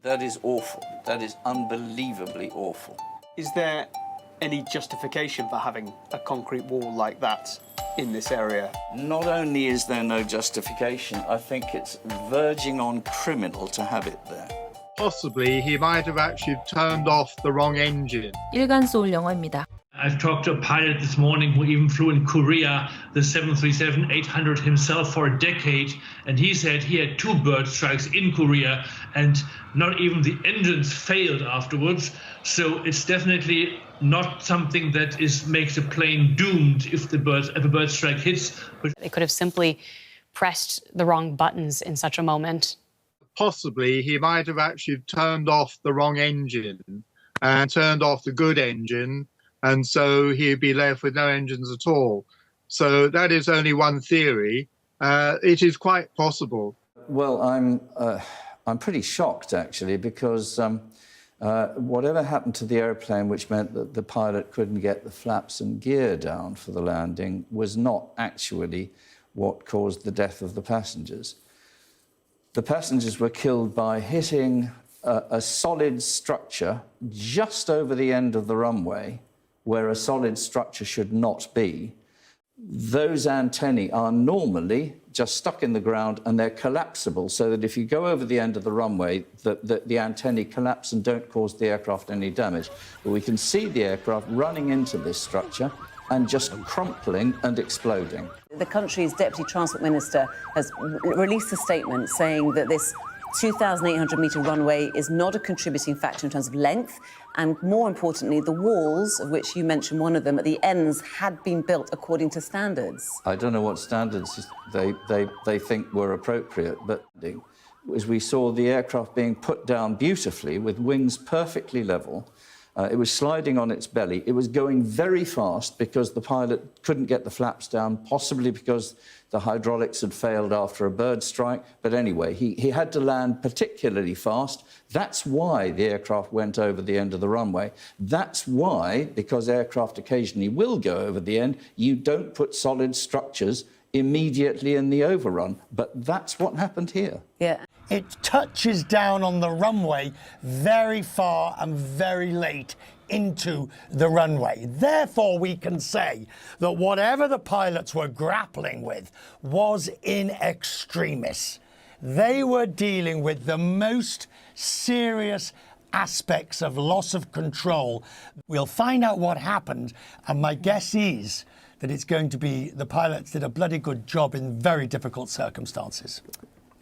That is awful. That is unbelievably awful. Is there any justification for having a concrete wall like that in this area? Not only is there no justification, I think it's verging on criminal to have it there. Possibly he might have actually turned off the wrong engine. 일간 소울 영어입니다. I've talked to a pilot this morning who even flew in Korea the 737-800 himself for a decade, and he said he had 2 bird strikes in Korea and not even the engines failed afterwards. So it's definitely not something that makes a plane doomed if a bird strike hits. They could have simply pressed the wrong buttons in such a moment. Possibly he might have actually turned off the wrong engine and turned off the good engine, and so he'd be left with no engines at all. So that is only one theory. It is quite possible. Well, I'm pretty shocked, actually, because whatever happened to the airplane, which meant that the pilot couldn't get the flaps and gear down for the landing, was not actually what caused the death of the passengers. The passengers were killed by hitting a solid structure just over the end of the runway, where a solid structure should not be. Those antennae are normally just stuck in the ground and they're collapsible, so that if you go over the end of the runway, the antennae collapse and don't cause the aircraft any damage. But we can see the aircraft running into this structure and just crumpling and exploding. The country's Deputy Transport Minister has released a statement saying that this 2,800-metre runway is not a contributing factor in terms of length, and more importantly, the walls, of which you mentioned one of them, at the ends had been built according to standards. I don't know what standards they think were appropriate, but as we saw the aircraft being put down beautifully with wings perfectly level, it was sliding on its belly. It was going very fast because the pilot couldn't get the flaps down, possibly because the hydraulics had failed after a bird strike. But anyway, he had to land particularly fast. That's why the aircraft went over the end of the runway. That's why, because aircraft occasionally will go over the end, you don't put solid structures immediately in the overrun. But that's what happened here. Yeah. It touches down on the runway very far and very late into the runway. Therefore, we can say that whatever the pilots were grappling with was in extremis. They were dealing with the most serious aspects of loss of control. We'll find out what happened, and my guess is that it's going to be the pilots did a bloody good job in very difficult circumstances.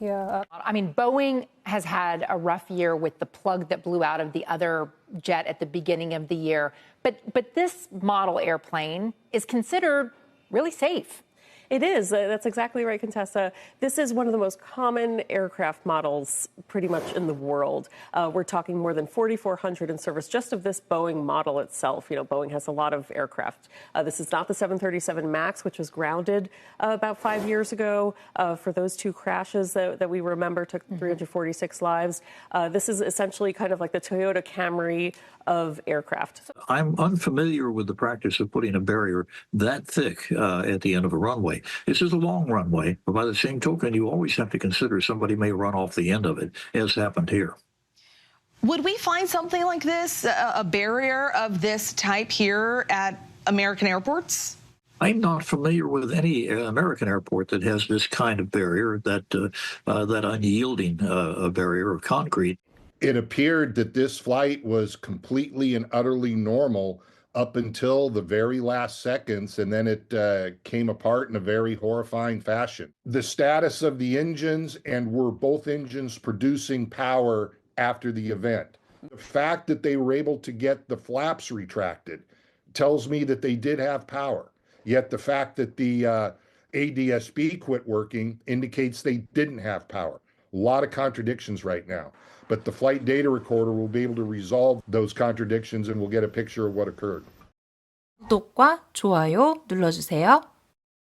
Yeah. I mean, Boeing has had a rough year with the plug that blew out of the other jet at the beginning of the year. But this model airplane is considered really safe. It is. That's exactly right, Contessa. This is one of the most common aircraft models pretty much in the world. We're talking more than 4,400 in service just of this Boeing model itself. You know, Boeing has a lot of aircraft. This is not the 737 MAX, which was grounded about 5 years ago for those 2 crashes that we remember took 346 lives. This is essentially kind of like the Toyota Camry of aircraft. I'm unfamiliar with the practice of putting a barrier that thick at the end of a runway. This is a long runway, but by the same token, you always have to consider somebody may run off the end of it, as happened here. Would we find something like this, a barrier of this type here at American airports? I'm not familiar with any American airport that has this kind of barrier, that unyielding barrier of concrete. It appeared that this flight was completely and utterly normal up until the very last seconds, and then it came apart in a very horrifying fashion. The status of the engines, and were both engines producing power after the event? The fact that they were able to get the flaps retracted tells me that they did have power. Yet the fact that the ADSB quit working indicates they didn't have power. A lot of contradictions right now. But the flight data recorder will be able to resolve those contradictions, and we'll get a picture of what occurred. 구독과 좋아요 눌러주세요.